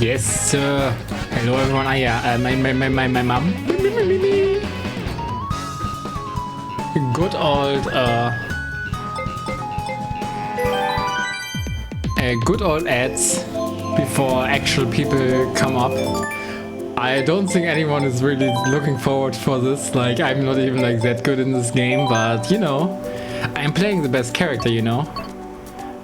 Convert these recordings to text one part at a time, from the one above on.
Yes, sir. Hello, everyone. Yeah, my mom. Good old ads before actual people come up. I don't think anyone is really looking forward for this. Like, I'm not even like that good in this game, but you know, I'm playing the best character, you know.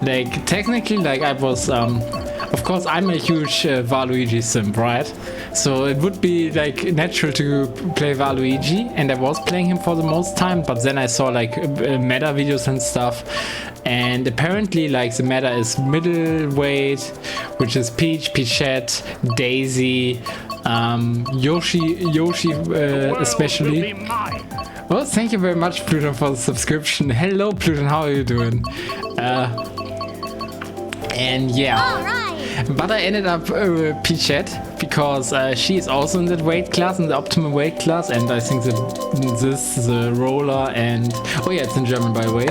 Like, technically, like I was, of course, I'm a huge Waluigi simp, right? So it would be like natural to play Waluigi, and I was playing him for the most time, but then I saw like meta videos and stuff, and apparently like the meta is middleweight, which is Peach, Peachette, Daisy, Yoshi especially. Well, thank you very much, Pluton, for the subscription. Hello, Pluton, how are you doing? And yeah, but I ended up Peachette because she is also in that weight class, in the optimal weight class, and I think that the roller and oh yeah, it's in German by the way,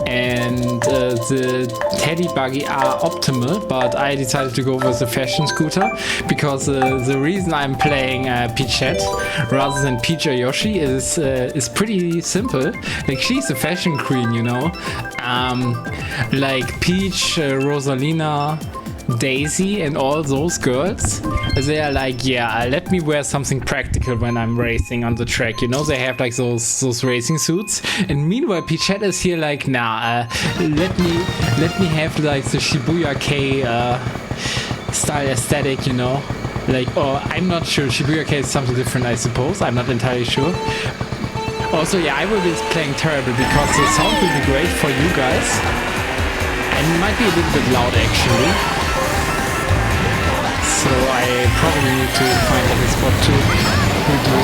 and the teddy buggy are optimal, but I decided to go with the fashion scooter because the reason I'm playing Peachette rather than Peach or Yoshi is pretty simple. Like, she's a fashion queen, you know. Like Peach, Rosalina, Daisy and all those girls, they are like, yeah, let me wear something practical when I'm racing on the track, you know. They have like those racing suits, and meanwhile Peachette is here like, nah, let me have like the Shibuya K style aesthetic, you know. Like, or I'm not sure, Shibuya K is something different, I suppose, I'm not entirely sure. Also, yeah, I will be playing terrible because the sound will be great for you guys, and it might be a little bit loud actually. So I probably need to find a spot to redo it.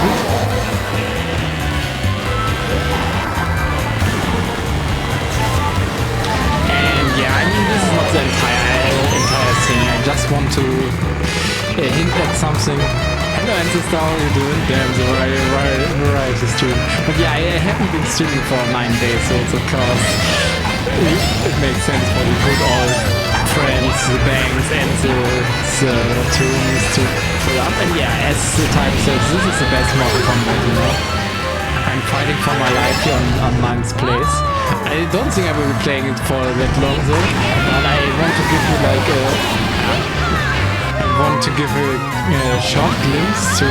And yeah, I mean, this is not the entire thing. I just want to hint at something. Hello Ancestor, how are you doing? Damn, the variety stream. But yeah, I haven't been streaming for 9 days, so it's of course it makes sense for the good old friends, the banks and the rooms to fill up. And yeah, as the title says, this is the best Mortal Kombat, you know. I'm fighting for my life here on 9th place. I don't think I will be playing it for that long though, but I want to give you like a short glimpse to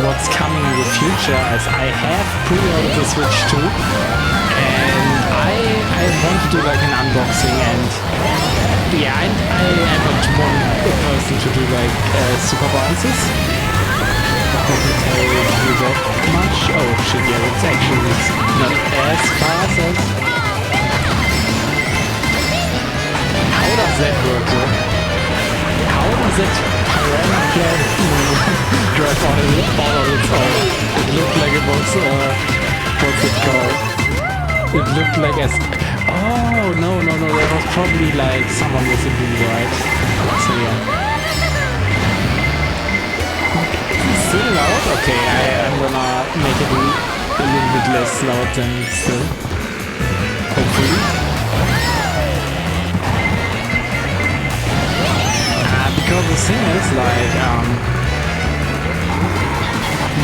what's coming in the future, as I have pre-ordered the Switch 2, and I want to do like an unboxing, and yeah, I am not one person to do like supervises. Let me tell you that much. Oh shit, yeah, it's actually not as fast as... How does that work though? How does that piranha plant drive all of its own? It looked like it was, what's it called? It looked like as... Oh, no, that was probably like someone with a blue, right? So yeah. Still loud? Okay, I'm gonna make it a little bit less loud than still. Hopefully. Because the thing is, like,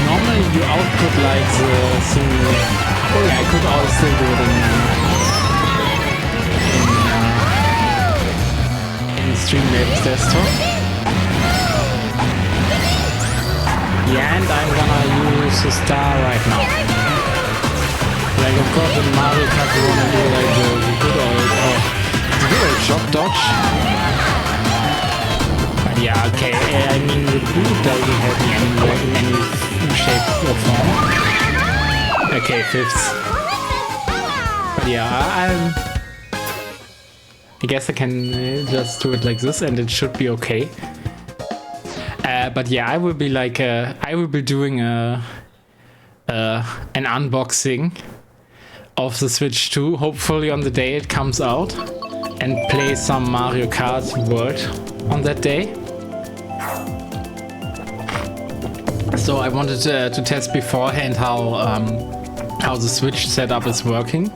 normally you output like the thing. Oh yeah, I could always still do it in Streamlabs desktop. Yeah, and I'm gonna use the star right now. Like, of course, in Mario Kart you wanna do like the good old shot dodge. Yeah, okay, I mean, the blue doesn't have me in any shape or form. Okay, 5th. But yeah, I guess I can just do it like this and it should be okay. But yeah, I will be like, I will be doing an unboxing of the Switch 2, hopefully on the day it comes out, and play some Mario Kart World on that day. So I wanted to test beforehand how the Switch setup is working.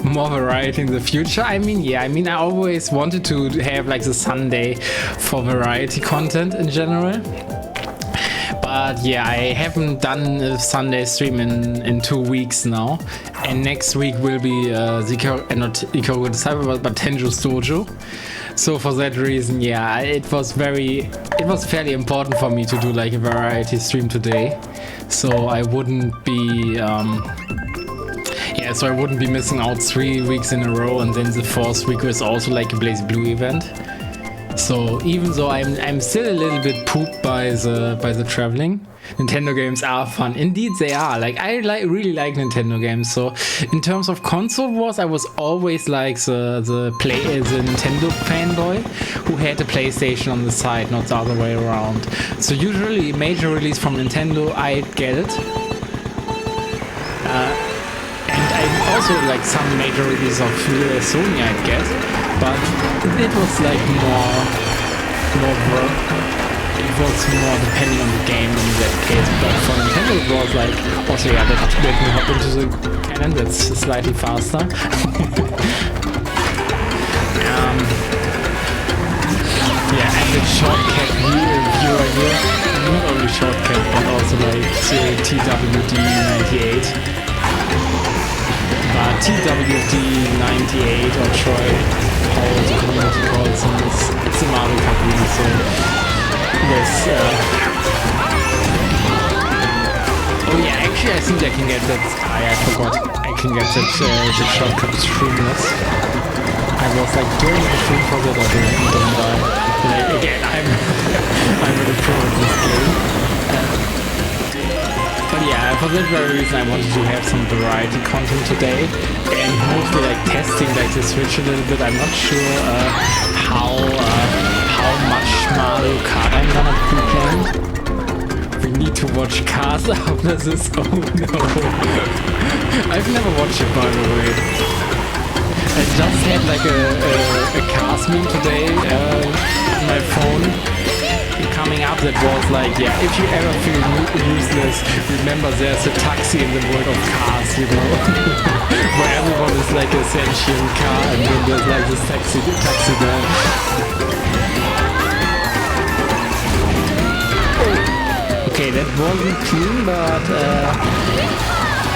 more variety in the future. I mean, yeah, I mean, I always wanted to have like the Sunday for variety content in general. But yeah, I haven't done a Sunday stream in 2 weeks now. And next week will be not Ikaruga Disciple, but Tenjo's Dojo. So for that reason, yeah, it was fairly important for me to do like a variety stream today. So I wouldn't be so I wouldn't be missing out 3 weeks in a row, and then the 4th week was also like a Blazblue event. So even though I'm still a little bit pooped by the traveling, Nintendo games are fun. Indeed, they are. Like I really like Nintendo games. So in terms of console wars, I was always like the Nintendo fanboy who had a PlayStation on the side, not the other way around. So usually major release from Nintendo, I'd get it. And I also like some major release of Sony I'd get, but it was like it was more depending on the game in that case. But for Nintendo it was like, also yeah, let me hop into the canon, that's slightly faster. Yeah, and the shortcut viewer here, not only shortcut but also like TWD98. TWD98 or Troy, how the community calls him, it's a Mario Kart game, so this, oh yeah, actually I think I can get that, I forgot, I can get that the shortcut streamless. I was like doing the stream for that, I don't die. Like again, I'm really pro at this game. But yeah, for that very reason I wanted to have some variety content today, and mostly like testing like the Switch a little bit. I'm not sure how much Mario Kart I'm gonna be playing. We need to watch Cars after this. Oh no. I've never watched it, by the way. I just had like a Cars meme today on my phone coming up that was like, yeah, if you ever feel useless, remember there's a taxi in the world of Cars, you know, where everyone is like a sentient car, and then there's like this taxi guy. Okay, that wasn't clean, but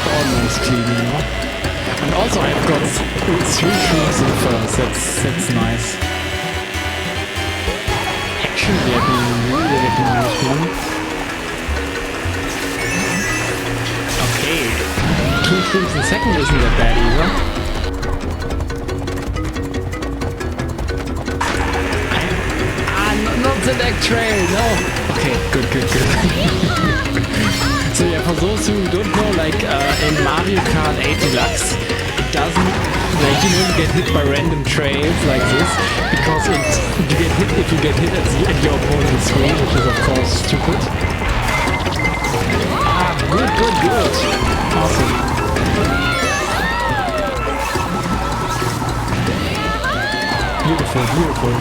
almost clean, you know. And also I've got 3 shrooms in first, that's nice. Actually, let me use one. Okay, 2 shrooms in second isn't that bad either. Not the deck trail, no! Okay, good. So yeah, for those who don't know, like in Mario Kart 8 Deluxe, it doesn't, like, you know, you get hit by random trails like this, because if you get hit at your opponent's screen, which is of course stupid. Ah, good. Awesome. Beautiful.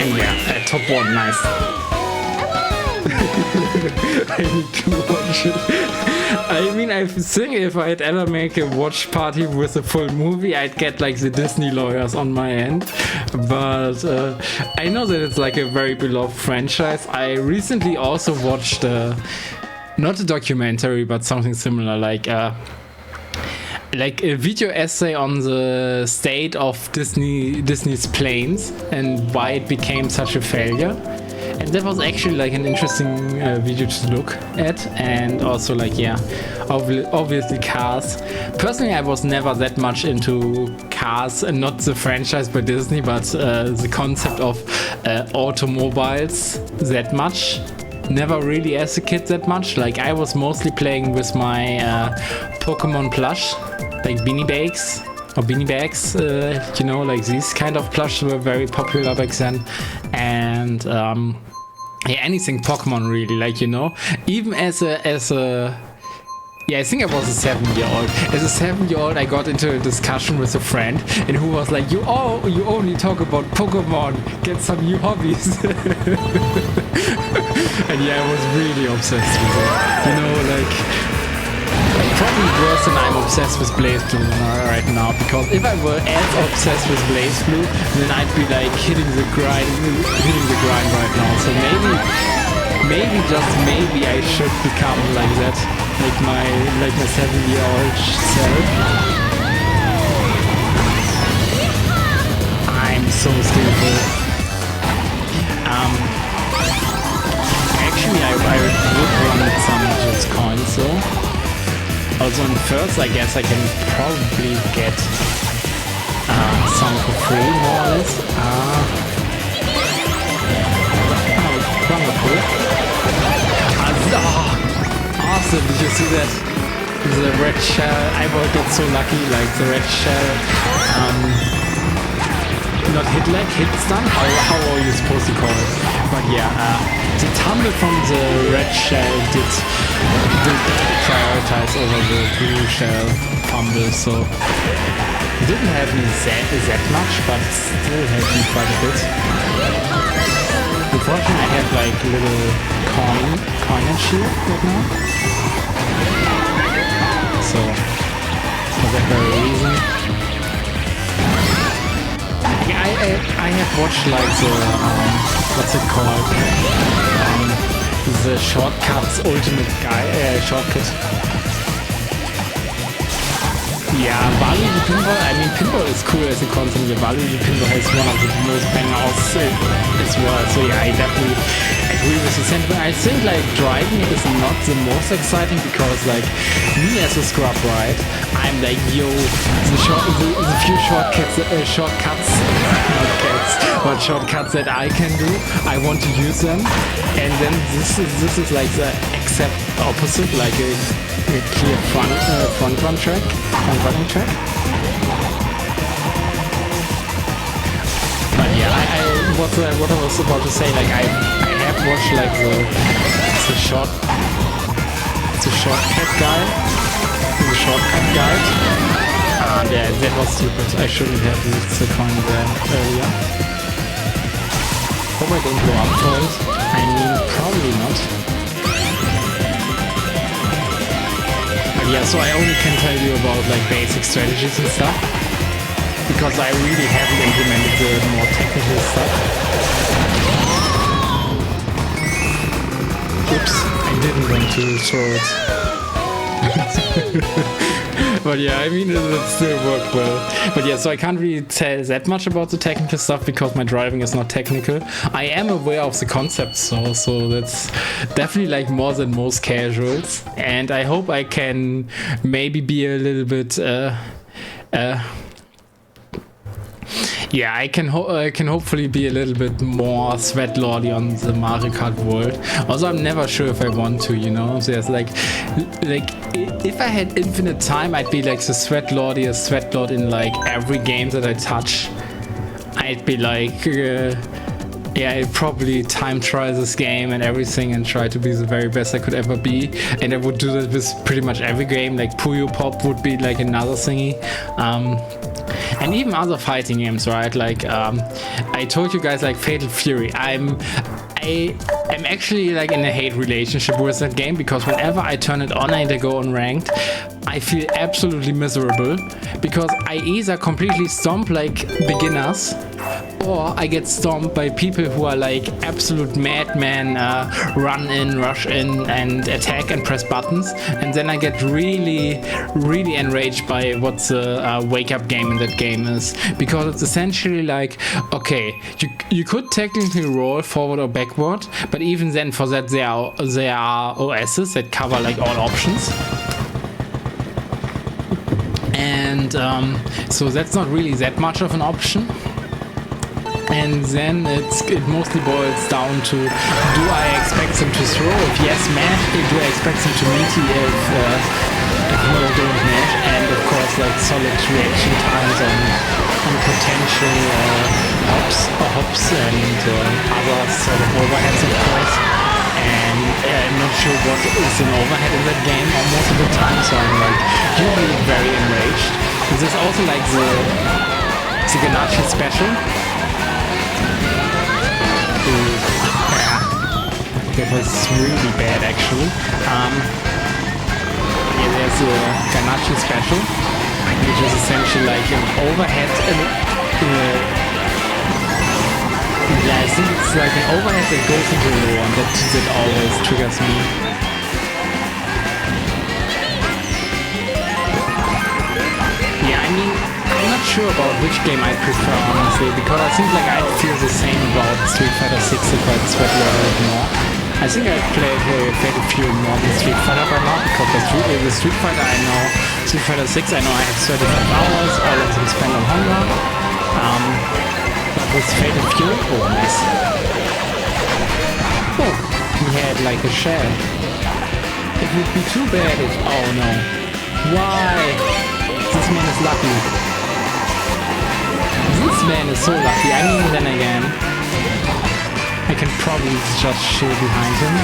And yeah, top 1, nice. I need to watch it. I mean, I think if I'd ever make a watch party with a full movie, I'd get like the Disney lawyers on my end. But I know that it's like a very beloved franchise. I recently also watched not a documentary, but something similar, like a video essay on the state of Disney's planes and why it became such a failure. And that was actually like an interesting video to look at, and also like, yeah, obviously Cars. Personally, I was never that much into Cars, and not the franchise by Disney, but the concept of automobiles that much. Never really as a kid that much. Like I was mostly playing with my Pokemon plush, like Beanie Bags. Or beanie bags, you know, like these kind of plush were very popular back then. And yeah, anything Pokemon really, like, you know, even as a Yeah, I think I was a 7-year-old. As a 7-year-old, I got into a discussion with a friend, and who was like, "You only talk about Pokemon. Get some new hobbies." And yeah, I was really obsessed with it. You know, like probably worse than I'm obsessed with Blazblue right now. Because if I were as obsessed with Blazblue, then I'd be like hitting the grind right now. So maybe just maybe I should become like that. Like my 7-year-old self. I'm so stupid. Actually, I would run some just coins though. Also in first, I guess I can probably get some for free, more or less. Wonderful. Awesome, did you see that? The red shell, I will get so lucky, like the red shell, not hit lag, hit stun, how are you supposed to call it? But yeah, the tumble from the red shell did prioritize over the blue shell fumble, so it didn't help me that much, but it still helped me quite a bit. Unfortunately, I have like a little coin and shield right now. So, for that very reason. I have watched like the, what's it called? The Shortcuts Ultimate Guide, Shortcut. Yeah, Waluigi Pinball, I mean Pinball is cool as a concept. Waluigi Pinball has one of the most bangers as well, so yeah, I definitely agree with the sentiment. I think like driving is not the most exciting because like me as a scrub, right, I'm like, yo, the few shortcuts that I can do, I want to use them, and then this is like the exact opposite, like a clear front running track. But yeah, what I was about to say, like I have watched like the shortcut guide. Yeah, that was stupid. I shouldn't have used the coin there earlier. Hope I don't blow up for it. I mean, probably not. Yeah, so I only can tell you about like basic strategies and stuff because I really haven't implemented the more technical stuff. Oops, I didn't want to throw it. But yeah, I mean, it still worked well. But yeah, so I can't really tell that much about the technical stuff because my driving is not technical. I am aware of the concept, so that's definitely like more than most casuals. And I hope I can maybe be a little bit yeah, I can hopefully be a little bit more sweatlordy on the Mario Kart world. Also, I'm never sure if I want to, you know. There's like if I had infinite time, I'd be like the sweatlordiest sweatlord in like every game that I touch. I'd be like, yeah, I'd probably time trial this game and everything and try to be the very best I could ever be. And I would do that with pretty much every game. Like Puyo Pop would be like another thingy. And even other fighting games, right? Like I told you guys, like Fatal Fury. I'm actually like in a hate relationship with that game because whenever I turn it on and I go on ranked, I feel absolutely miserable because I either completely stomp like beginners or I get stomped by people who are like absolute madmen, run in, rush in and attack and press buttons, and then I get really enraged by what the wake up game in that game is, because it's essentially like, okay, you could technically roll forward or backward, but even then for that there are OSs that cover like all options. And so that's not really that much of an option. And then it mostly boils down to, do I expect them to throw? If yes, mash. Do I expect them to meaty? If no, don't mash. And of course, like solid reaction times on potential hops and other sort of overheads, of course. and I'm not sure what is an overhead in that game most of the time, so I'm like usually very enraged. This is also like the Ganache special. That was really bad actually. Yeah, there's a Ganache special, which is essentially like an overhead. Yeah, I think it's like an overhead that goes into the low, and that always triggers me. Yeah, I mean, I'm not sure about which game I prefer honestly, because I think like I feel the same about Street Fighter 6 if I sweat a bit more. I think I played Fatal Fury more than Street Fighter by now, because the Street Fighter I know, Street Fighter 6 I know I have 35 hours, all of them spent on Honda. But with Fatal Fury, oh nice. Oh, he had like a shell. It would be too bad if, oh no. Why? This man is lucky. This man is so lucky. I mean, then again, I can probably just chill behind him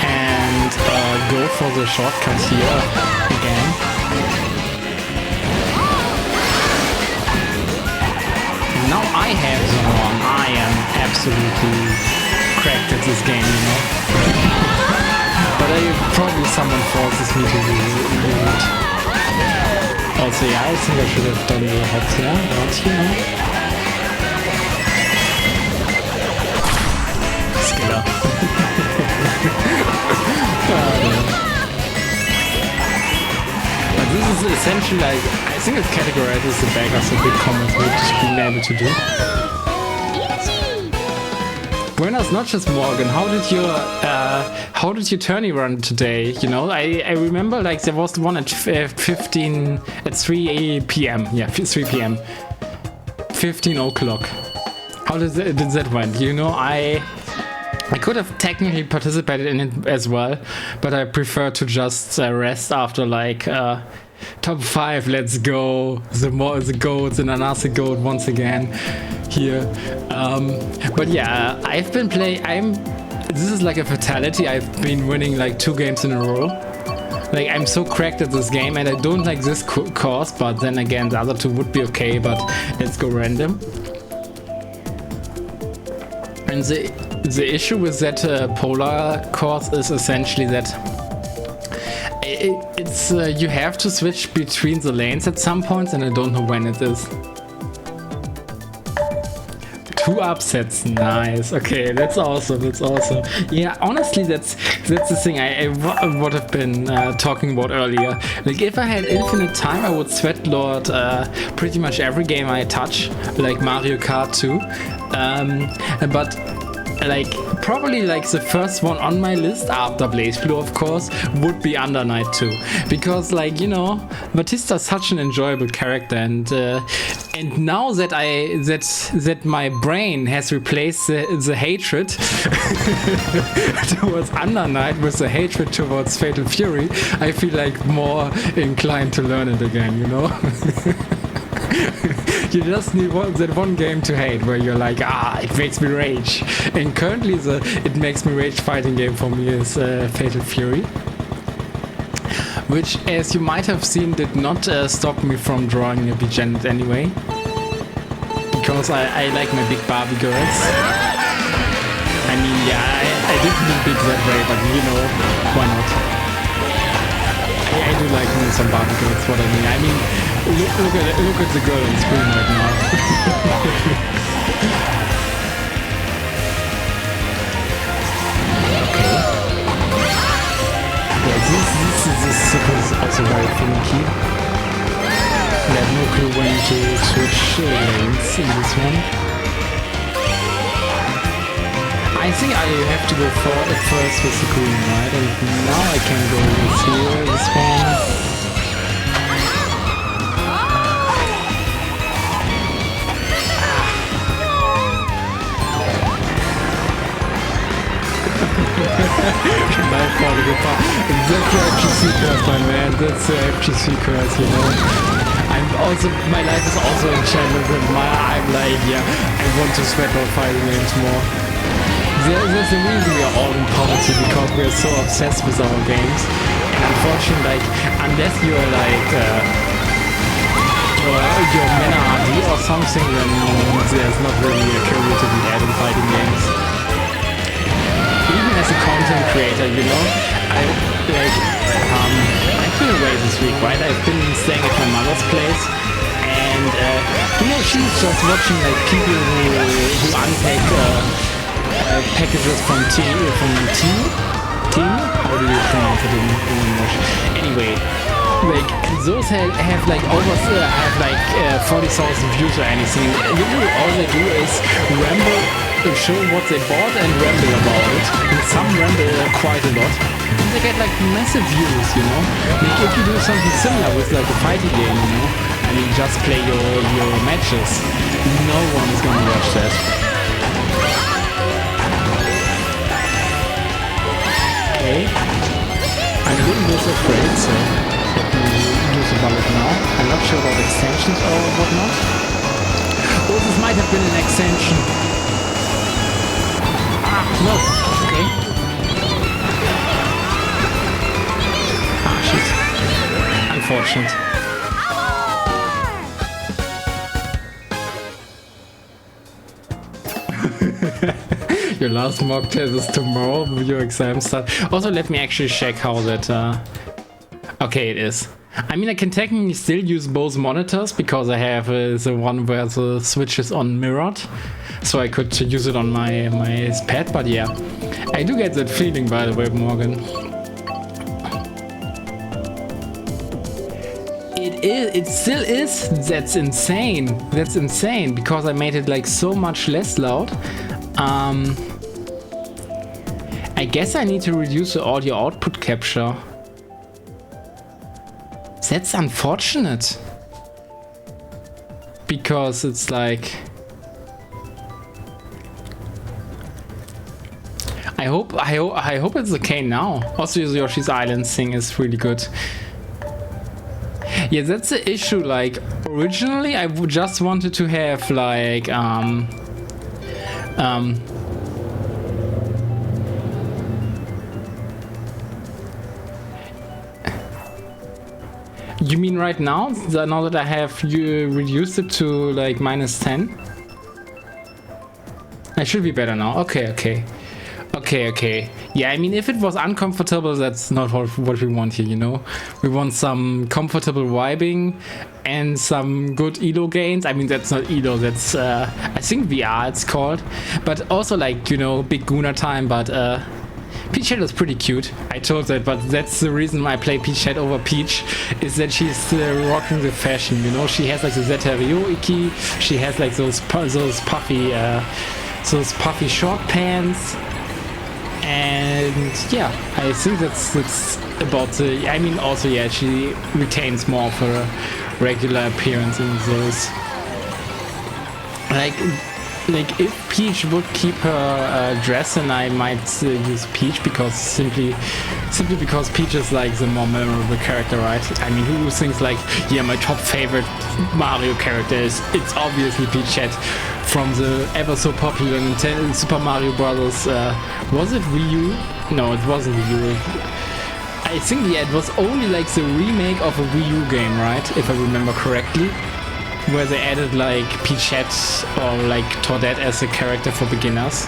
and go for the shortcut here again. Now I have the horn. I am absolutely cracked at this game, you know. But probably someone forces me to use it. Also, yeah, I think I should have done the hop there, but you know. Skiller. But this is essentially like, I think it's categorized as the beggars a big comment we've been able to do. Buenas noches, Morgan. How did your tourney run today? You know, I remember like there was one at 3 p.m. Yeah, 3 p.m. 15 o'clock. How did that went? You know, I could have technically participated in it as well, but I prefer to just rest after like top 5. Let's go. The goats and another goat once again here. But yeah, I've been playing. This is like a fatality. I've been winning like 2 games in a row. Like I'm so cracked at this game, and I don't like this course. But then again, the other 2 would be okay. But let's go random. And the issue with that polar course is essentially that it's you have to switch between the lanes at some points, and I don't know when it is. 2 upsets, nice. Okay, that's awesome. That's awesome. Yeah, honestly, that's the thing I would have been talking about earlier. Like, if I had infinite time, I would sweat lord pretty much every game I touch, like Mario Kart 2. But like probably like the first one on my list after Blazblue, of course, would be Under Night 2, because like, you know, Batista's such an enjoyable character, and now that that my brain has replaced the hatred towards Under Night with the hatred towards Fatal Fury, I feel like more inclined to learn it again, you know. You just need that one game to hate where you're like, it makes me rage. And currently it makes me rage fighting game for me is Fatal Fury, which, as you might have seen, did not stop me from drawing a Peachette anyway, because I like my big Barbie girls. I mean, yeah, I didn't mean big that way, but you know, why not? I do like me some Barbie girls, what I mean. I mean, look at the girl on screen right now. Okay. Yeah, this sequence is also very finicky. I have no clue when to switch lanes in this one. I think I have to go first with the green, right? And now I can go with here, this one. That's the FGC curse, my man. That's the FGC curse, you know. My life is also in shambles, and I'm like, yeah, I want to sweat on fighting games more. There's a reason we are all in poverty, because we are so obsessed with our games. And unfortunately, like, unless you're like your mana RD or something, then there's not really a career to be had in fighting games. Even as a content creator, you know, I've been away this week, right? I've been staying at my mother's place, and you know, she's just watching like people who unpack packages from Temu. How do you pronounce it in English? Anyway, like those have like over 40,000 views or anything. Literally all they do is ramble, show what they bought and ramble about it. And some ramble quite a lot. And they get like massive views, you know. Like if you do something similar with like a fighting game, you know, I mean just play your matches, no one is gonna watch that. Okay. I'm a little bit afraid, so let me use the bullet now. I'm not sure about extensions or whatnot. Oh, this might have been an extension. Ah, no. Okay. Ah, shit. Unfortunate. Your last mock test is tomorrow, your exam start. Also, let me actually check how that... Okay, it is. I mean, I can technically still use both monitors because I have the one where the switch is on mirrored. So I could use it on my pad, but yeah. I do get that feeling, by the way, Morgan. It still is. That's insane. That's insane because I made it like so much less loud. I guess I need to reduce the audio output capture. That's unfortunate. Because it's like... I hope it's okay now. Also, Yoshi's Island thing is really good. Yeah, that's the issue. Like, originally I just wanted to have like you mean right now? Now that I have reduced it to like -10? I should be better now. Okay. Yeah, I mean, if it was uncomfortable, that's not what we want here, you know? We want some comfortable vibing and some good ELO gains. I mean, that's not ELO, that's, I think VR it's called. But also, like, you know, big Guna time, but, Peachette is pretty cute. I told that, but that's the reason why I play Peachette over Peach, is that she's rocking the fashion, you know? She has, like, the Zeterio Iki, she has, like, those puffy short pants. And yeah, I think that's about the... I mean, also, yeah, she retains more of her regular appearance in those. Like if Peach would keep her dress, and I might use Peach because simply because Peach is like the more memorable character, right? I mean, who thinks like, yeah, my top favorite Mario character is, it's obviously Peachette from the ever so popular Nintendo Super Mario Brothers. Was it Wii U? No, it wasn't Wii U. I think, yeah, it was only like the remake of a Wii U game, right? If I remember correctly. Where they added like Peachette or like Toadette as a character for beginners.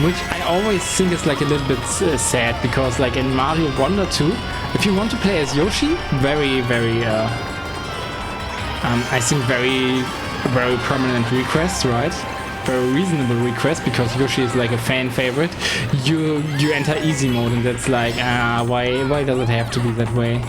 Which I always think is like a little bit sad, because like in Mario Wonder 2, if you want to play as Yoshi, very I think very prominent request, right? Very reasonable request, because Yoshi is like a fan favorite. You enter easy mode, and that's like, why does it have to be that way?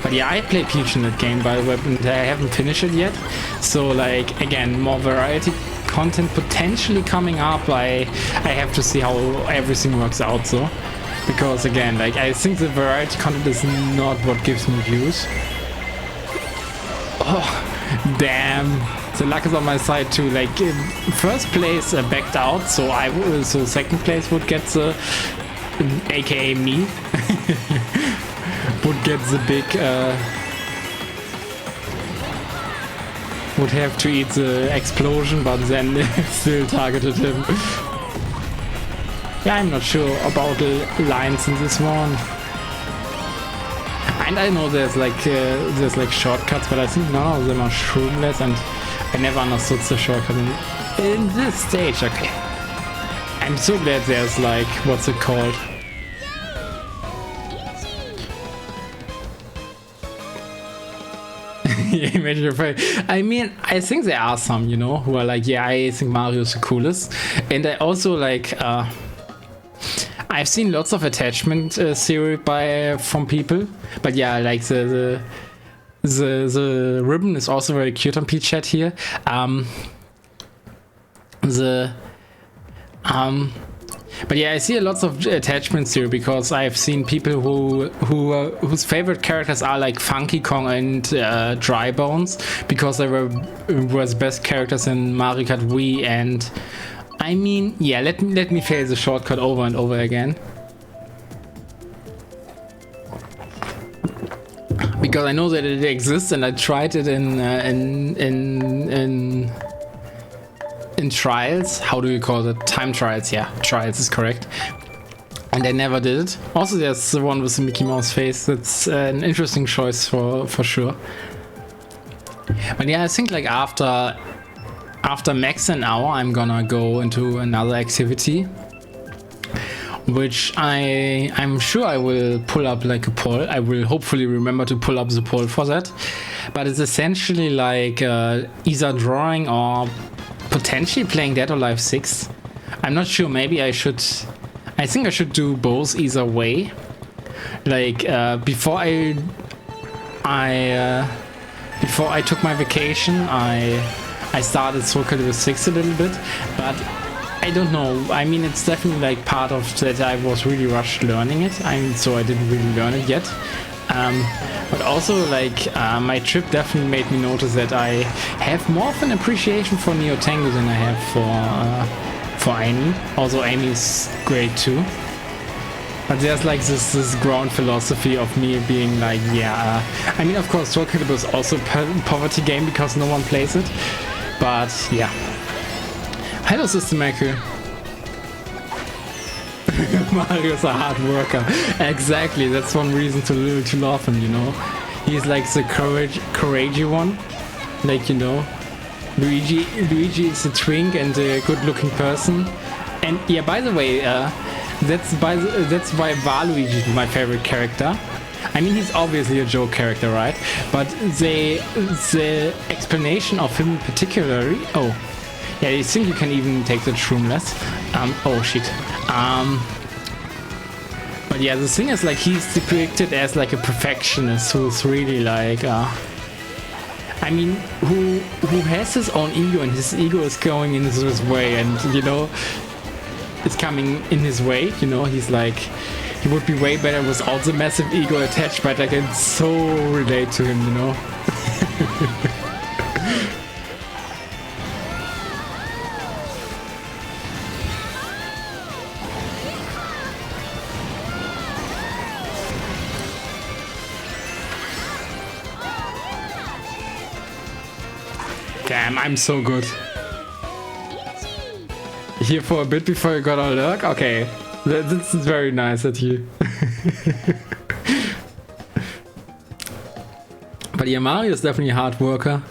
But yeah, I played Peach in that game, by the way, and I haven't finished it yet. So like, again, more variety content potentially coming up. I have to see how everything works out, so. Because again, like, I think the variety content is not what gives me views. Oh, damn. The luck is on my side too. Like, first place backed out, so so second place would get the, aka me. Would get the big would have to eat the explosion, but then still targeted him. Yeah, I'm not sure about the lines in this one. And I know there's like shortcuts, but I think none of them are shroomless, and I never understood the shortcut in this stage. Okay, I'm so glad there's like, what's it called? Yeah, imagine if I mean, I think there are some, you know, who are like, yeah, I think Mario's the coolest, and I also like. I've seen lots of attachment theory from people, but yeah, like the ribbon is also very cute on Peachette here. But yeah, I see lots of attachments here because I've seen people whose favorite characters are like Funky Kong and Dry Bones because they were the best characters in Mario Kart Wii. And I mean, yeah, let me fail the shortcut over and over again. Because I know that it exists, and I tried it in trials. How do you call it? Time trials, yeah. Trials is correct. And I never did it. Also, there's the one with the Mickey Mouse face. That's an interesting choice for sure. But yeah, I think like after max an hour, I'm gonna go into another activity, which I'm sure I will pull up like a poll. I will hopefully remember to pull up the poll for that. But it's essentially like either drawing or potentially playing Dead or Alive 6. I'm not sure. Maybe I think I should do both either way. Like before I took my vacation, I started Soul Calibur 6 a little bit, but I don't know. I mean, it's definitely like part of that I was really rushed learning it, so I didn't really learn it yet. But also, like, my trip definitely made me notice that I have more of an appreciation for Neo Tango than I have for Amy. Also, Amy's great too. But there's like this ground philosophy of me being like, yeah, I mean, of course, Soul Calibur is also a poverty game because no one plays it. But yeah. Hello, Sister Michael. Mario's a hard worker. Exactly, that's one reason to love him, you know. He's like the courageous one. Like, you know, Luigi is a twink and a good-looking person. And yeah, by the way, that's why Waluigi is my favorite character. I mean, he's obviously a joke character, right? But the explanation of him particularly... Oh, yeah, I think you can even take the shroomless. Oh, shit. But yeah, the thing is, like, he's depicted as like a perfectionist who's really like... I mean, who has his own ego, and his ego is going in his way, and, you know, it's coming in his way, you know, he's like... He would be way better without the massive ego attached, but I can so relate to him, you know. Damn, I'm so good. Here for a bit before you got a lurk? Okay. That's very nice at you. But yeah, Mario is definitely a hard worker.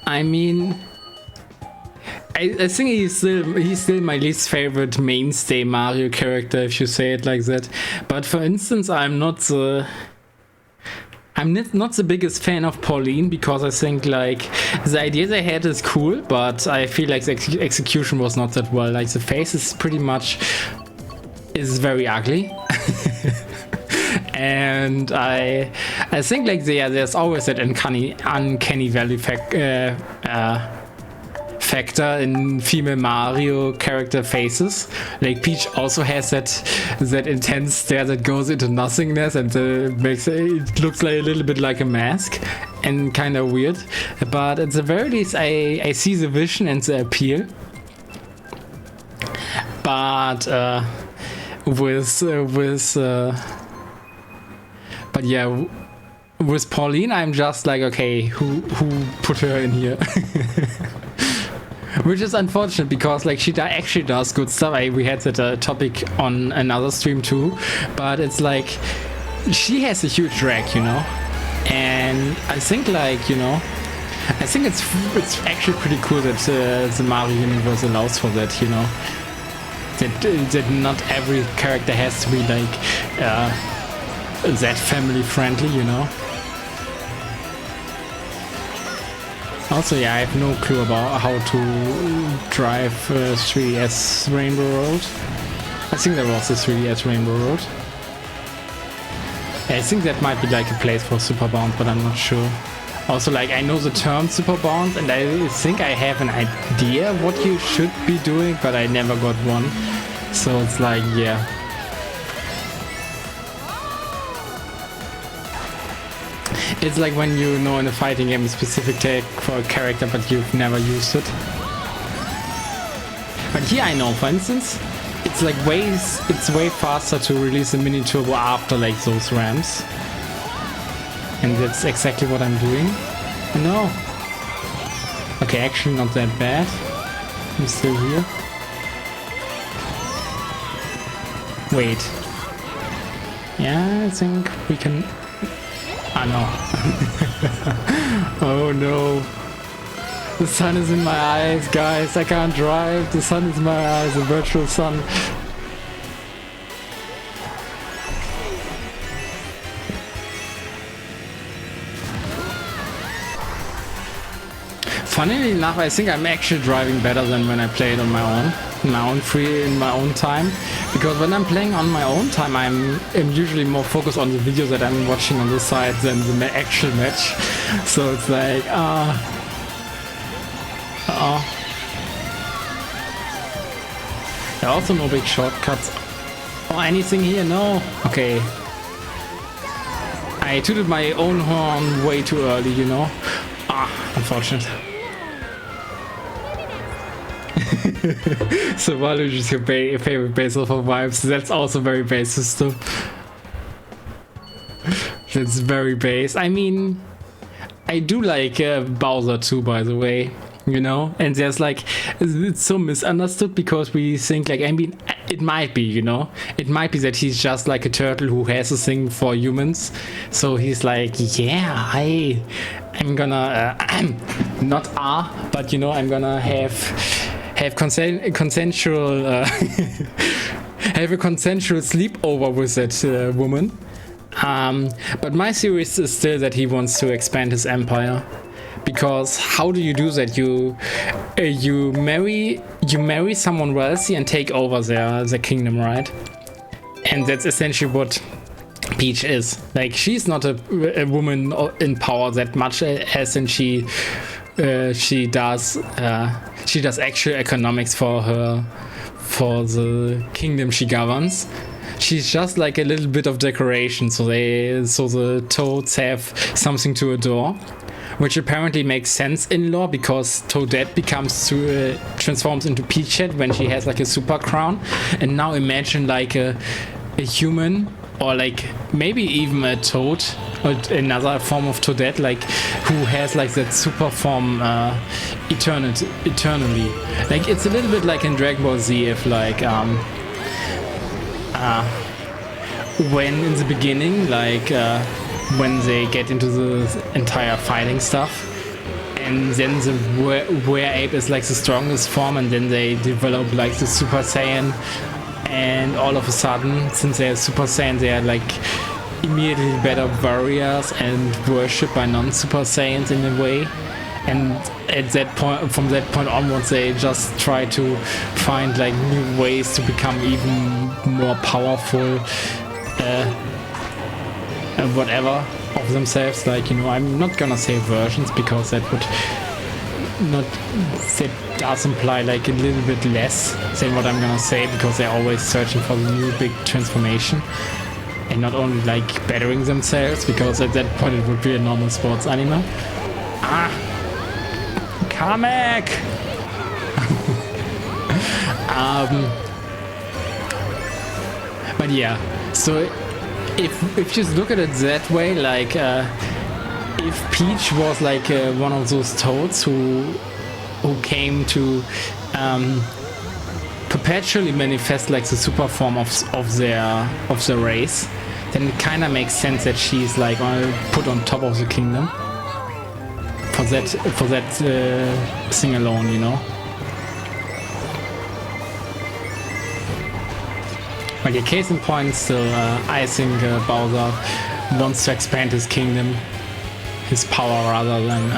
I mean, I think he's still my least favorite mainstay Mario character, if you say it like that. But for instance, I'm not the biggest fan of Pauline, because I think like the idea they had is cool, but I feel like the execution was not that well. Like the face is very ugly. And I think like there's always that uncanny valley factor in female Mario character faces. Like Peach also has that intense stare that goes into nothingness and makes it looks like a little bit like a mask and kind of weird. But at the very least, I see the vision and the appeal. But but yeah. with Pauline, I'm just like, okay, who put her in here? Which is unfortunate because like she actually does good stuff. We had that topic on another stream too, but it's like she has a huge drag, you know, and I think like, you know, I think it's actually pretty cool that the Mario universe allows for that, you know, that not every character has to be like that family friendly, you know. Also, yeah, I have no clue about how to drive 3DS Rainbow Road. I think there was a 3DS Rainbow Road. Yeah, I think that might be like a place for Super Bound, but I'm not sure. Also, like, I know the term Super Bound, and I think I have an idea what you should be doing, but I never got one. So it's like, yeah. It's like when you know in a fighting game a specific tech for a character, but you've never used it. But here I know, for instance, it's like it's way faster to release a mini turbo after like those ramps. And that's exactly what I'm doing. No. Okay, actually not that bad. I'm still here. Wait. Yeah, I think we can... Ah, no. Oh no. The sun is in my eyes, guys. I can't drive. The sun is in my eyes. The virtual sun. Funnily enough, I think I'm actually driving better than when I played on my own. In my own time, because when I'm playing on my own time, I'm usually more focused on the videos that I'm watching on the side than the actual match. So it's like, there are also no big shortcuts or anything here. No. Okay. I tooted my own horn way too early, you know. Unfortunate. So Waluigi is your favorite base of vibes. That's also very base system. That's very base. I mean, I do like Bowser too, by the way. You know, and there's like, it's so misunderstood because we think like, I mean, it might be, you know, it might be that he's just like a turtle who has a thing for humans. So he's like, yeah, I'm gonna not but you know, I'm gonna have consensual have a consensual sleepover with that woman. But my theory is still that he wants to expand his empire. Because how do you do that? You marry someone wealthy and take over their kingdom, right? And that's essentially what Peach is. Like, she's not a woman in power that much, as in she does actual economics for the kingdom she governs. She's just like a little bit of decoration, so the Toads have something to adore. Which apparently makes sense in lore because Toadette transforms into Peachette when she has like a super crown. And now imagine like a human or like maybe even a Toad or another form of Toadette, like who has like that super form eternally. Like it's a little bit like in Dragon Ball Z if like when in the beginning like when they get into the entire fighting stuff, and then the were-ape is like the strongest form, and then they develop like the Super Saiyan, and all of a sudden, since they're Super Saiyan, they are like immediately better warriors and worshipped by non-Super Saiyans in a way. And at that point, from that point onwards, they just try to find like new ways to become even more powerful. Whatever of themselves, like, you know, I'm not gonna say versions because that does imply like a little bit less than what I'm gonna say, because they're always searching for the new big transformation and not only like bettering themselves, because at that point it would be a normal sports anime. Kamek! But yeah, so if you look at it that way, like if Peach was like one of those toads who came to perpetually manifest like the super form of their race, then it kind of makes sense that she's like put on top of the kingdom for that thing alone, you know. Like a case in point, still, I think Bowser wants to expand his kingdom, his power, rather than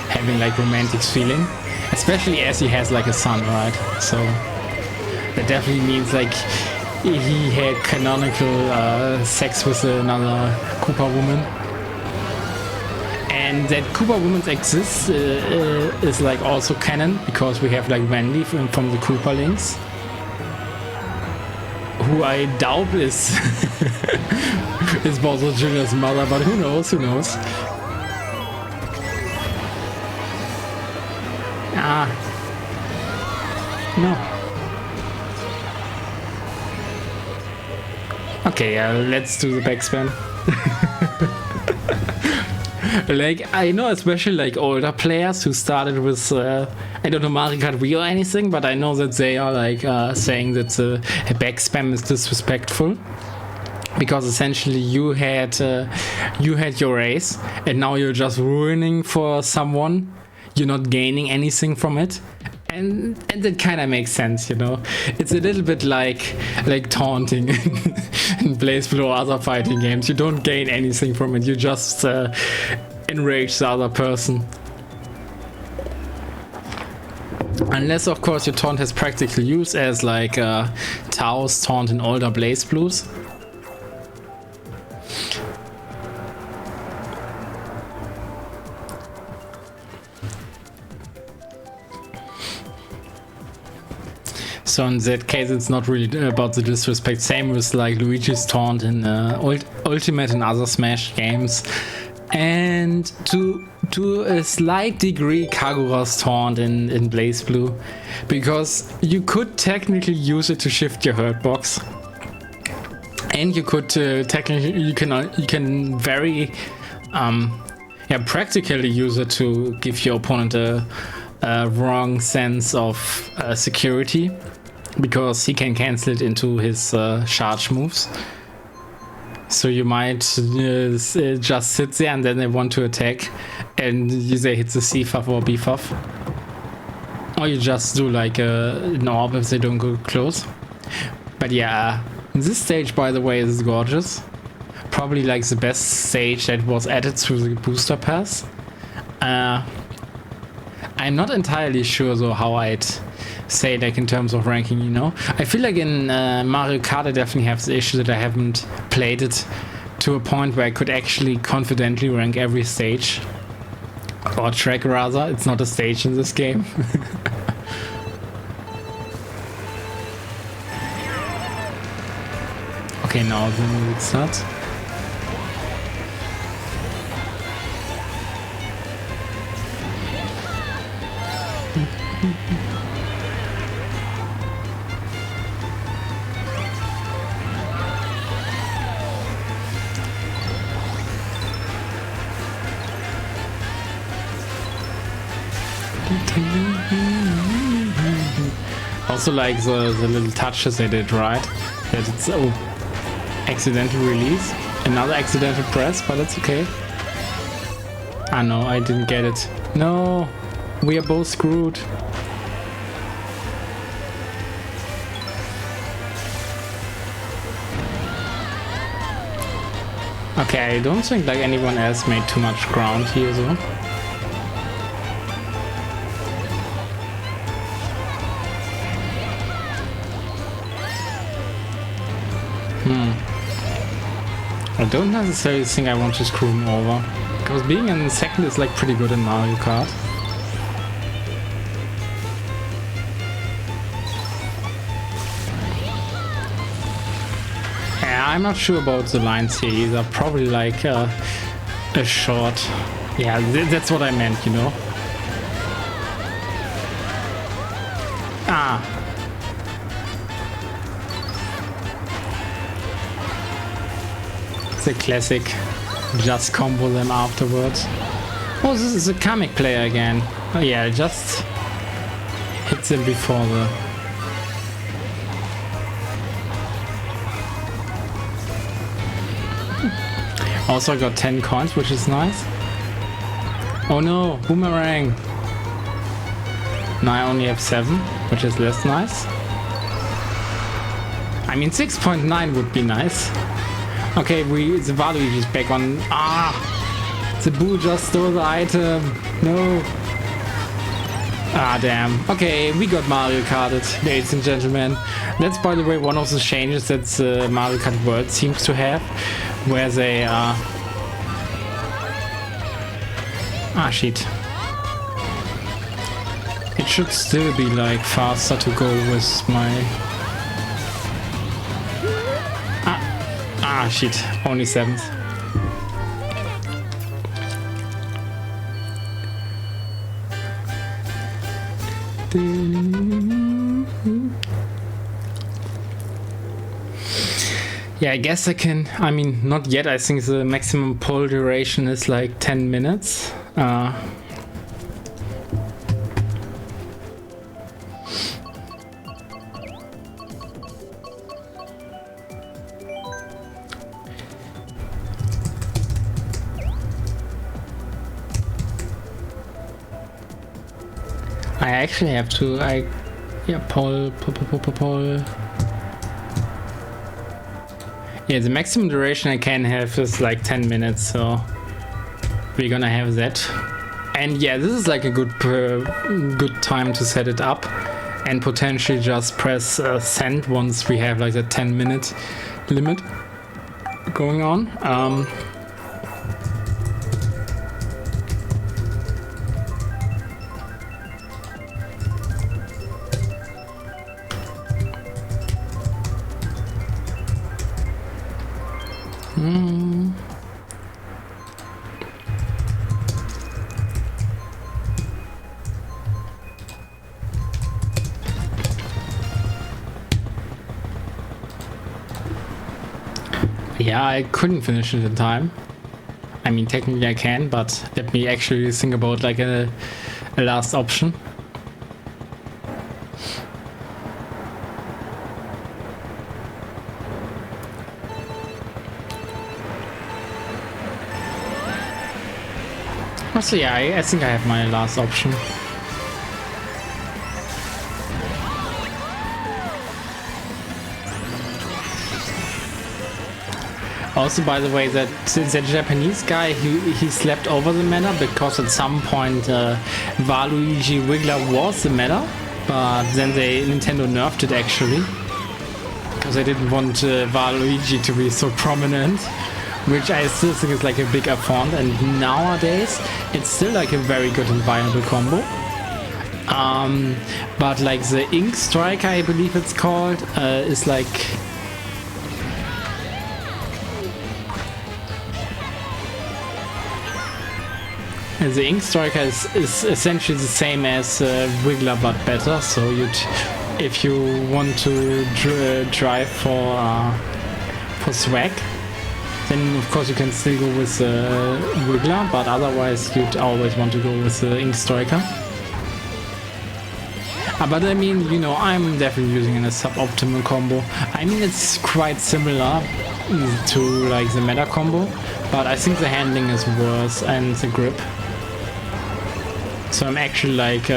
having like romantic feeling, especially as he has like a son, right? So that definitely means like he had canonical sex with another Koopa woman. And that Koopa woman exists is like also canon, because we have like Wendy from the Koopa Links, who I doubt is is Bowser Jr.'s mother, but who knows, who knows. No. Okay, let's do the back spam. Like, I know especially like older players who started with I don't know, Mario Kart Wii or anything, but I know that they are like saying that the back spam is disrespectful, because essentially you had your race and now you're just ruining for someone. You're not gaining anything from it. And that kind of makes sense, you know. It's a little bit like taunting in Blazblue or other fighting games. You don't gain anything from it. You just enrage the other person. Unless, of course, your taunt has practical use, as like Tao's taunt in older Blazblues. So in that case, it's not really about the disrespect. Same with like Luigi's taunt in Ultimate and other Smash games, and to a slight degree Kagura's taunt in Blazblue, because you could technically use it to shift your hurt box, and you could technically you can very practically use it to give your opponent a wrong sense of security, because he can cancel it into his charge moves. So you might just sit there and then they want to attack and they hit the C-Fuff or B-Fuff. Or you just do like an orb if they don't go close. But yeah, this stage, by the way, is gorgeous. Probably like the best stage that was added through the booster pass. I'm not entirely sure though how I'd say like in terms of ranking, you know. I feel like in Mario Kart I definitely have the issue that I haven't played it to a point where I could actually confidently rank every stage. Or track rather, it's not a stage in this game. Okay, now the music starts. Also like the little touches they did, right? That it's accidental release, another accidental press, but it's okay. Ah no, I didn't get it. No, we are both screwed. Okay, I don't think like anyone else made too much ground here though. I don't necessarily think I want to screw him over, because being in second is like pretty good in Mario Kart. Yeah, I'm not sure about the lines here either. Probably like a short. Yeah, that's what I meant, you know. Ah. the classic, just combo them afterwards. Oh, this is a comic player again. Oh yeah, just hits him before the... Also got 10 coins, which is nice. Oh no, boomerang. Now I only have 7, which is less nice. I mean, 6.9 would be nice. Okay, the Waluigi is back on. Ah! The Boo just stole the item. No. Ah, damn. Okay, we got Mario Karted, ladies and gentlemen. That's, by the way, one of the changes that Mario Kart World seems to have, where they are... Ah, shit. It should still be, like, faster to go with my... Ah, shit. Only 7th. Yeah, I guess I can... I mean, not yet. I think the maximum poll duration is like 10 minutes. I actually have to, yeah, poll. Yeah, the maximum duration I can have is like 10 minutes, so we're gonna have that. And yeah, this is like a good time to set it up and potentially just press send once we have like the 10-minute limit going on. Yeah, I couldn't finish it in time. I mean, technically I can, but let me actually think about like a last option. Also, yeah, I think I have my last option. Also, by the way, that Japanese guy, he slept over the meta because at some point Waluigi Wiggler was the meta, but then Nintendo nerfed it actually because they didn't want Waluigi to be so prominent, which I still think is like a big affront. And nowadays, it's still like a very good and viable combo. But like the Ink Striker, I believe it's called, is like... The Ink Striker is essentially the same as Wiggler but better, so if you want to drive for swag, then of course you can still go with Wiggler, but otherwise you'd always want to go with the Ink Striker. But I mean, you know, I'm definitely using a suboptimal combo. I mean, it's quite similar to like the meta combo, but I think the handling is worse and the grip. So I'm actually like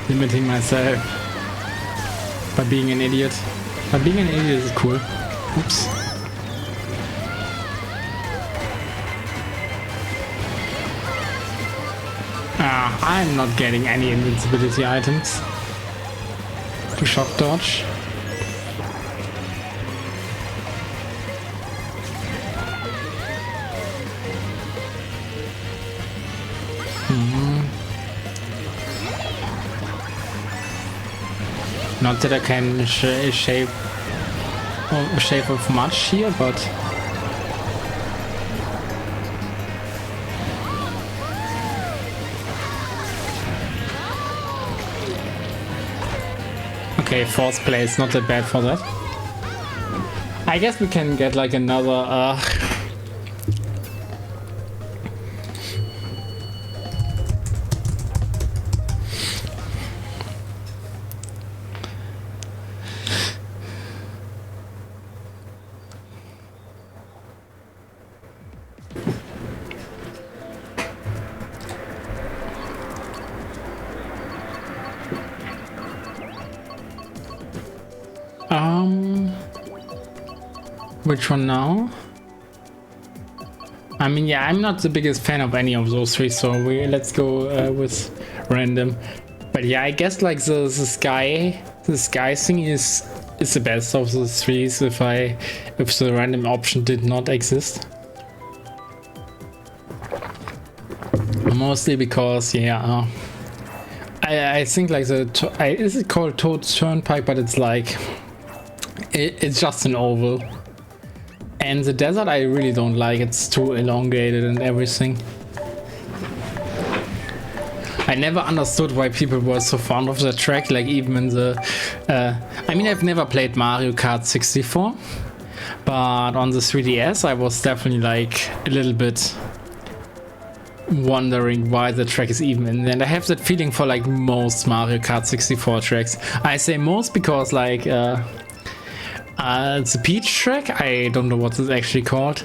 limiting myself by being an idiot. But being an idiot is cool. Oops. I'm not getting any invincibility items to shock dodge. Not that I can shave off much here, but okay, 4th place, not that bad for that. I guess we can get like another Which one now? I mean, yeah, I'm not the biggest fan of any of those three, so let's go with random. But yeah, I guess like the sky thing is the best of the threes if the random option did not exist. Mostly because yeah, I think like is it called Toad's Turnpike, but it's like it's just an oval. And the desert I really don't like, it's too elongated and everything. I never understood why people were so fond of the track, like even in the... I mean, I've never played Mario Kart 64, but on the 3DS I was definitely like a little bit wondering why the track is even in there. And I have that feeling for like most Mario Kart 64 tracks. I say most because like... it's a Peach track. I don't know what it's actually called.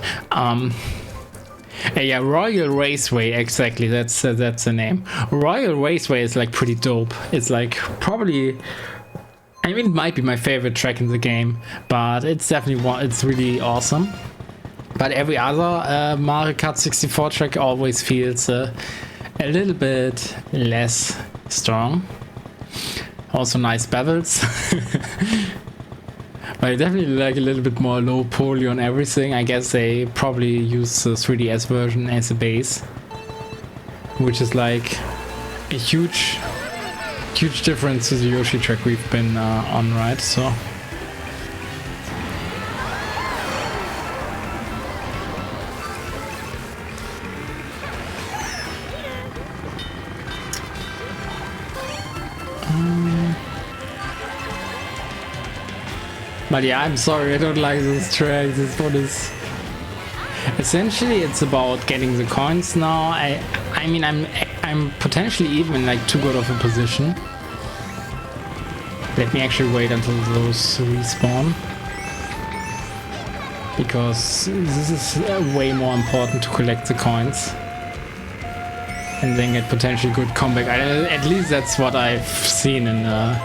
Yeah, Royal Raceway, exactly. That's the name. Royal Raceway is like pretty dope. It's like probably, I mean, it might be my favorite track in the game, but it's definitely it's really awesome. But every other Mario Kart 64 track always feels a little bit less strong. Also nice bevels. But I definitely like a little bit more low poly on everything. I guess they probably use the 3DS version as a base, which is like a huge difference to the Yoshi track we've been on, right? So. But yeah, I'm sorry, I don't like this track. This one is... Essentially, it's about getting the coins now. I mean, I'm potentially even in like too good of a position. Let me actually wait until those respawn. Because this is way more important to collect the coins. And then get potentially good comeback. At least that's what I've seen in the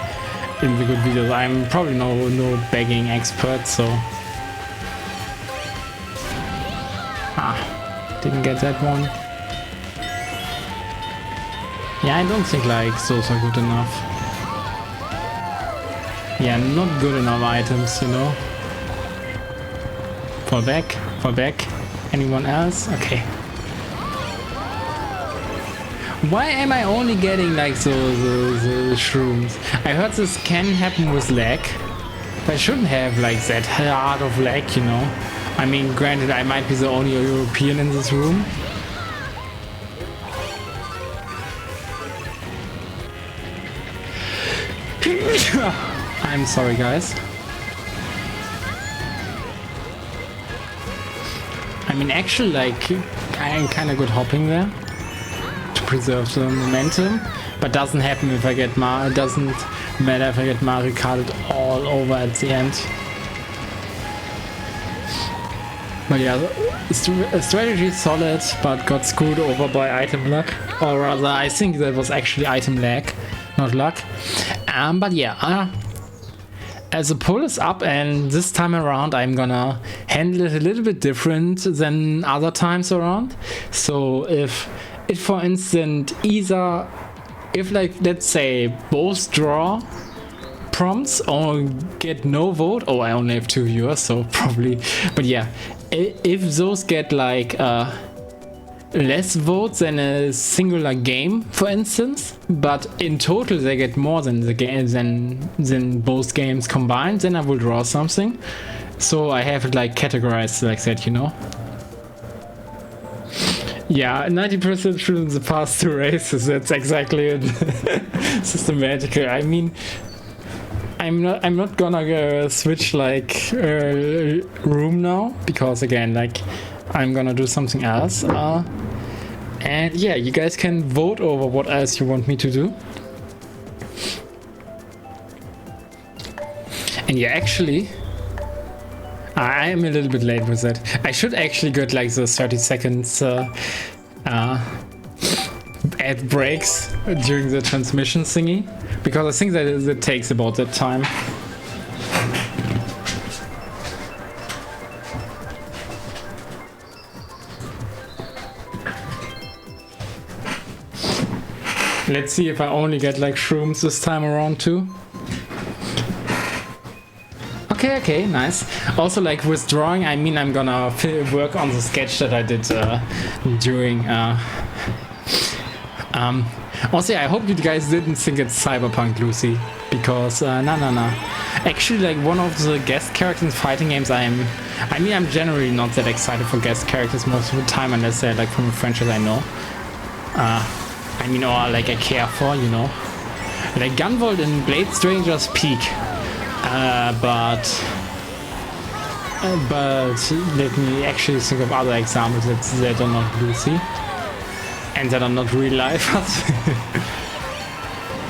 good videos. I'm probably no begging expert, so... Didn't get that one. Yeah, I don't think like those are good enough. Yeah, not good enough items, you know. Fall back. Anyone else? Okay. Why am I only getting like the shrooms? I heard this can happen with lag, but I shouldn't have like that hard of lag, you know. I mean, granted, I might be the only European in this room. I'm sorry, guys. I mean, actually, like, I'm kind of good hopping there to preserve the momentum, but doesn't happen if I get it doesn't matter if I get Mario Karted all over at the end. But yeah, strategy is solid, but got screwed over by item luck. Or rather, I think that was actually item lag, not luck. But yeah, as the pull is up, and this time around I'm gonna handle it a little bit different than other times around. So if for instance, if like, let's say, both draw prompts or get no vote, oh, I only have 2 viewers, so probably, but yeah, if those get like less votes than a singular game, for instance, but in total they get more than the game than both games combined, then I will draw something. So I have it like categorized like that, you know. Yeah, 90% true in the past 2 races. That's exactly it. Systematical. I mean, I'm not gonna switch like room now, because again, like, I'm gonna do something else. And yeah, you guys can vote over what else you want me to do. And yeah, actually, I am a little bit late with that. I should actually get like the 30 seconds ad breaks during the transmission thingy, because I think that it takes about that time. Let's see if I only get like shrooms this time around too. Okay, nice. Also, like with drawing, I mean, I'm gonna work on the sketch that I did during. Also, I hope you guys didn't think it's Cyberpunk, Lucy, because no. Actually, like one of the guest characters in fighting games, I mean, I'm generally not that excited for guest characters most of the time, unless they're like from a franchise I know. I mean, or like I care for, you know. Like Gunvolt in Blade Stranger's peak. But let me actually think of other examples that are not Lucy and that are not real lifers.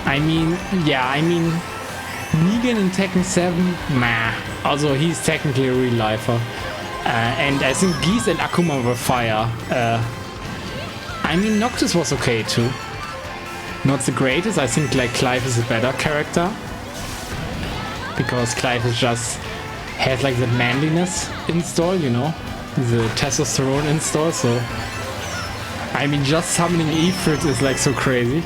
I mean, Negan in Tekken 7, meh. Also, he's technically a real lifer. And I think Geese and Akuma were fire. I mean, Noctis was okay too. Not the greatest. I think like Clive is a better character. Because Clive is just has like the manliness install, you know, the testosterone install. So I mean, just summoning Ifrit is like so crazy.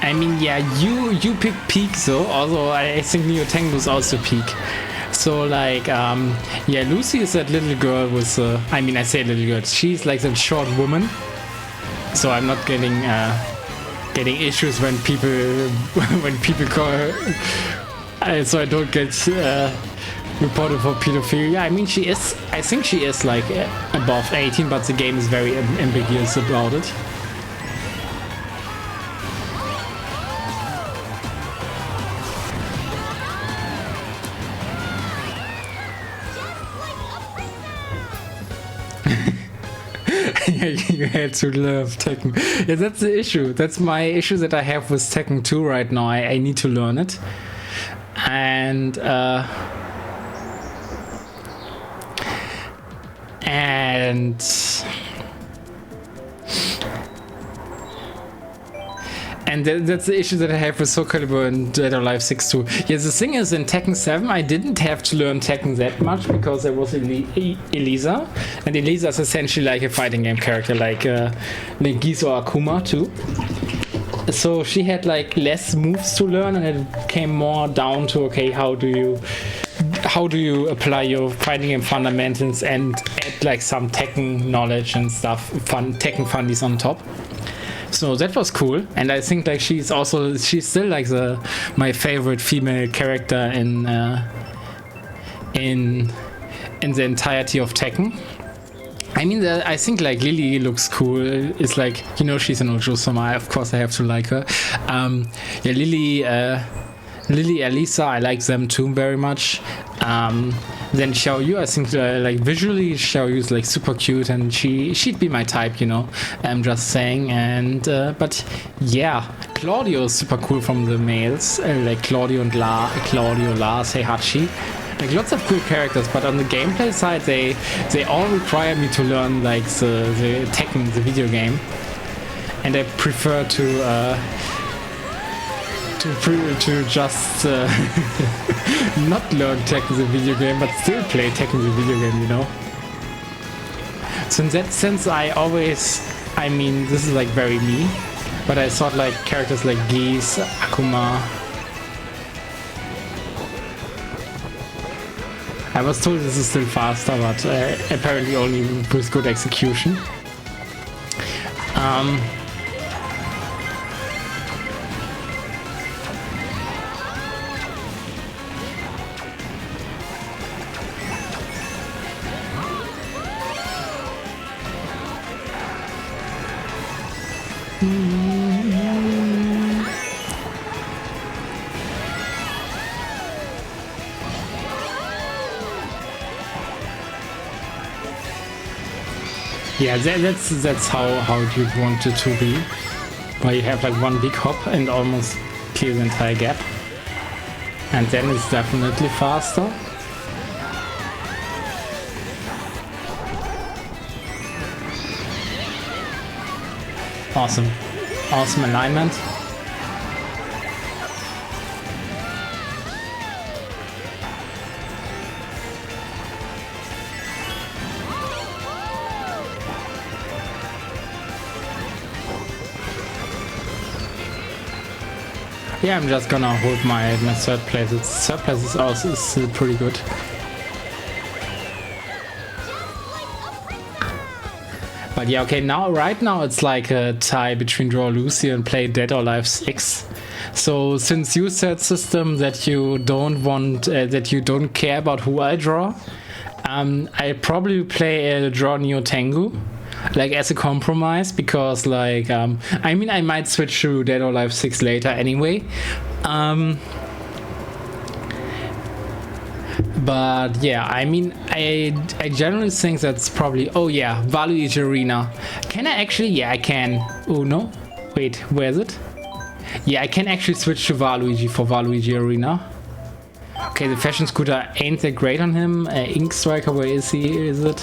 I mean, yeah, you pick peak though. Although I think Neo Tengu is also peak. So like, yeah, Lucy is that little girl with. I mean, I say little girl. She's like that short woman. So I'm not getting issues when people call her, so I don't get reported for pedophilia. I mean, I think she is like above 18, but the game is very ambiguous about it. You had to love Tekken. Yeah, that's the issue. That's my issue that I have with Tekken 2 right now. I need to learn it. And that's the issue that I have with Soul Calibur and Dead or Alive 6 too. Yeah, the thing is, in Tekken 7 I didn't have to learn Tekken that much because there was Elisa, and Elisa is essentially like a fighting game character, like Geese or Akuma too. So she had like less moves to learn, and it came more down to, okay, how do you apply your fighting game fundamentals and add like some Tekken knowledge and stuff, Tekken fundies on top. So that was cool, and I think like she's still like my favorite female character in the entirety of Tekken. I mean, I think like Lily looks cool. It's like, you know, she's an Ojo, so of course I have to like her. Yeah, Lily, Elisa, I like them too very much. Then Xiaoyu, I think like visually Xiaoyu is like super cute, and she'd be my type, you know. I'm just saying. And but yeah, Claudio is super cool from the males, like Claudio, Lars, Heihachi. Like lots of cool characters, but on the gameplay side, they all require me to learn like the Tekken, the video game, and I prefer to just not learn Tekken the video game, but still play Tekken the video game, you know. So in that sense, I mean, this is like very me, but I thought like characters like Geese, Akuma. I was told this is still faster, but apparently only with good execution. Yeah, that's how you'd want it to be, where you have like one big hop and almost clear the entire gap, and then it's definitely faster. Awesome alignment. Yeah, I'm just gonna hold my third place. Third place is also still pretty good. But yeah, okay, right now it's like a tie between Draw Lucy and play Dead or Alive 6. So since you said, system, that you don't want, that you don't care about who I draw, I probably play Draw Neo Tengu, like as a compromise, because like, I mean, I might switch to Dead or Alive 6 later anyway. But yeah, I mean, I generally think that's probably... Oh yeah, Waluigi Arena. Can I actually? Yeah, I can. Oh no. Wait, where is it? Yeah, I can actually switch to Waluigi for Waluigi Arena. Okay, the Fashion Scooter ain't that great on him. Ink Striker, where is he? Is it?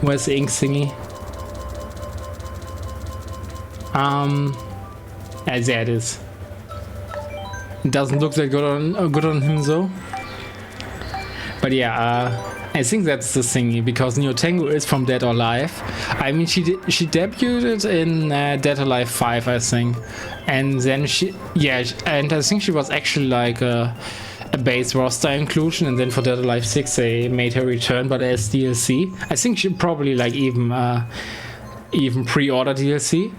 Where's the Ink thingy? There it is. It doesn't look that good on him though. But yeah, I think that's the thingy, because Neo Tengu is from Dead or Alive. I mean, she debuted in Dead or Alive 5, I think, and then and I think she was actually like a base roster inclusion, and then for Dead or Alive 6 they made her return, but as DLC. I think she probably like even pre-order DLC.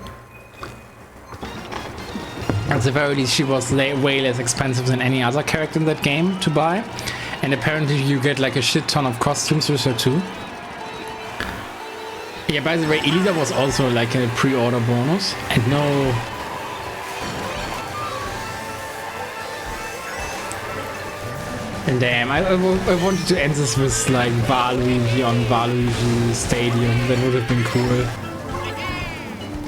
At the very least, she was way less expensive than any other character in that game to buy. And apparently you get like a shit ton of costumes with her too. Yeah, by the way, Elisa was also like a pre-order bonus. And no... And damn, I wanted to end this with like Waluigi on Waluigi Stadium. That would have been cool.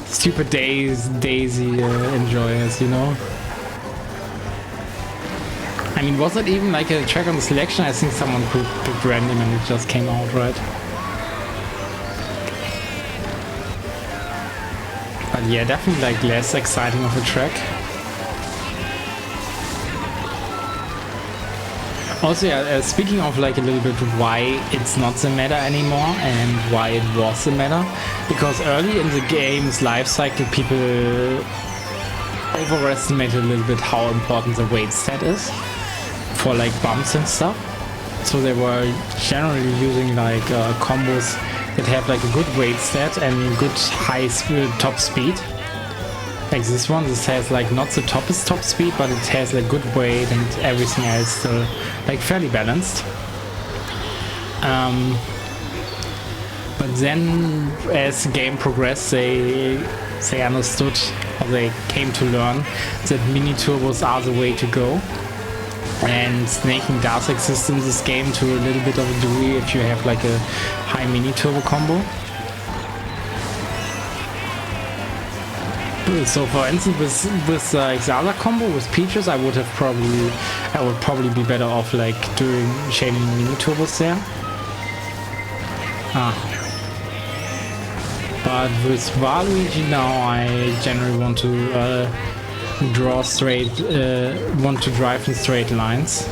Stupid Daisy enjoyers, you know? I mean, was it even like a track on the selection? I think someone picked random and it just came out, right? But yeah, definitely like less exciting of a track. Also, yeah, speaking of like a little bit why it's not the meta anymore and why it was the meta, because early in the game's life cycle people overestimated a little bit how important the weight stat is for like bumps and stuff. So they were generally using like combos that have like a good weight stat and good high top speed. Like this one, this has like not the top speed, but it has like good weight and everything else still like fairly balanced. But then as the game progressed, they understood, or they came to learn, that mini turbos are the way to go. And snaking does exist in this game to a little bit of a degree if you have like a high mini turbo combo. So for instance, with like the other combo with Peaches, I would probably be better off like doing shading mini turbos there. But with Waluigi now, I generally want to want to drive in straight lines,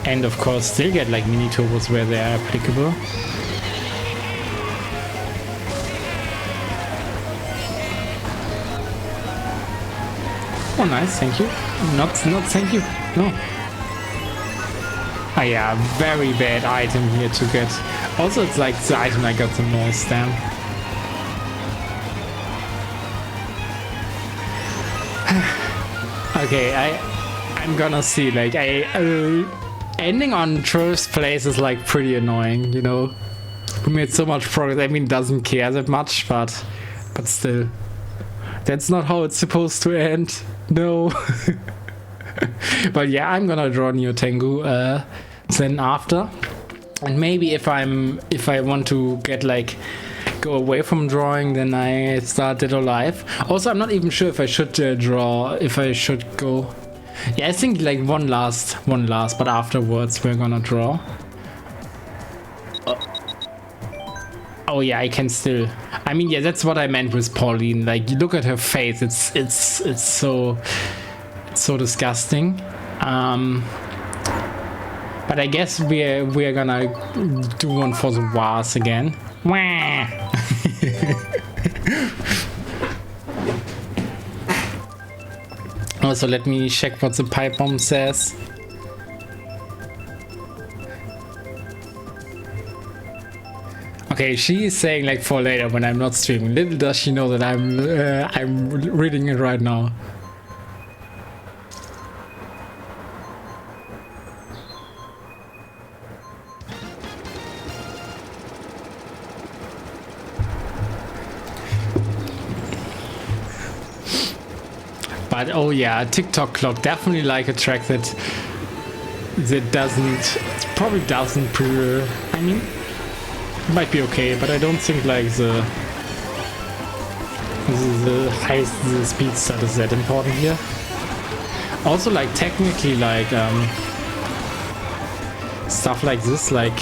and of course still get like mini turbos where they are applicable. Oh, nice, thank you. Not thank you. No. Oh yeah, very bad item here to get. Also, it's like the item I got the most, damn. Okay, I'm gonna see. Like, ending on first place is like pretty annoying, you know. We made so much progress. I mean, doesn't care that much, but still, that's not how it's supposed to end. No. But yeah, I'm gonna draw Neo Tengu then after, and maybe if I want to get like go away from drawing, then I start Dead or Alive. Also, I'm not even sure if I should draw, if I should go. Yeah, I think like one last, but afterwards we're gonna draw. Oh yeah, I can still. I mean, yeah, that's what I meant with Pauline. Like, you look at her face; it's so disgusting. But I guess we're gonna do one for the vase again. Wah! Also, let me check what the pipe bomb says. Okay, she is saying like for later when I'm not streaming. Little does she know that I'm reading it right now. But oh yeah, TikTok clock, definitely like a track that probably doesn't I mean, it might be okay, but I don't think like the highest the speed stat is that important here. Also, like technically, like stuff like this, like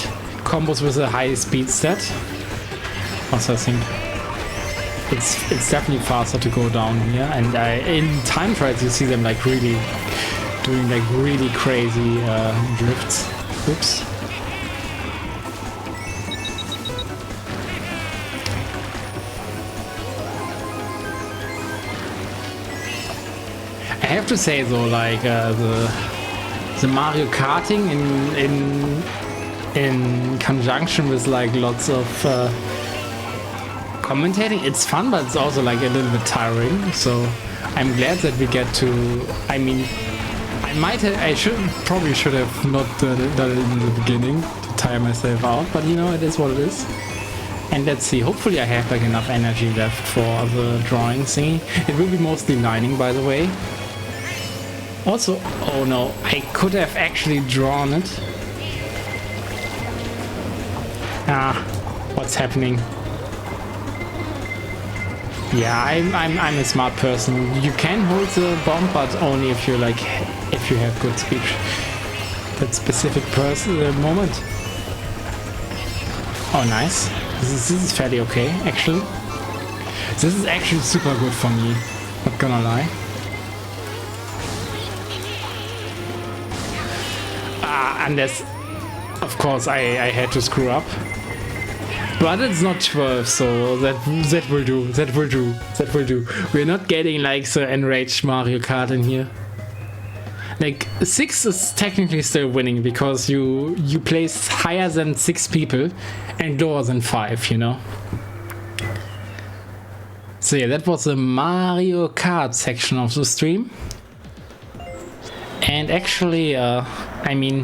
combos with a high speed stat. Also, I think it's definitely faster to go down here, and in time trials you see them like really doing like really crazy drifts. Oops. I have to say though, like the Mario Karting in conjunction with like lots of commentating, it's fun, but it's also like a little bit tiring. So I'm glad that we get to. I mean, I probably should have not done it in the beginning to tire myself out, but you know, it is what it is. And let's see, hopefully I have like enough energy left for the drawing thingy. It will be mostly lining, by the way. Also, oh no, I could have actually drawn it. Ah, what's happening? Yeah, I'm a smart person. You can hold the bomb, but only if you have good speech. That specific moment. Oh, nice. This is fairly okay, actually. This is actually super good for me. Not gonna lie. Unless, of course, I had to screw up. But it's not 12, so that will do. That will do. That will do. We're not getting like the enraged Mario Kart in here. Like 6 is technically still winning because you place higher than 6 people and lower than 5, you know. So yeah, that was the Mario Kart section of the stream. And actually, I mean,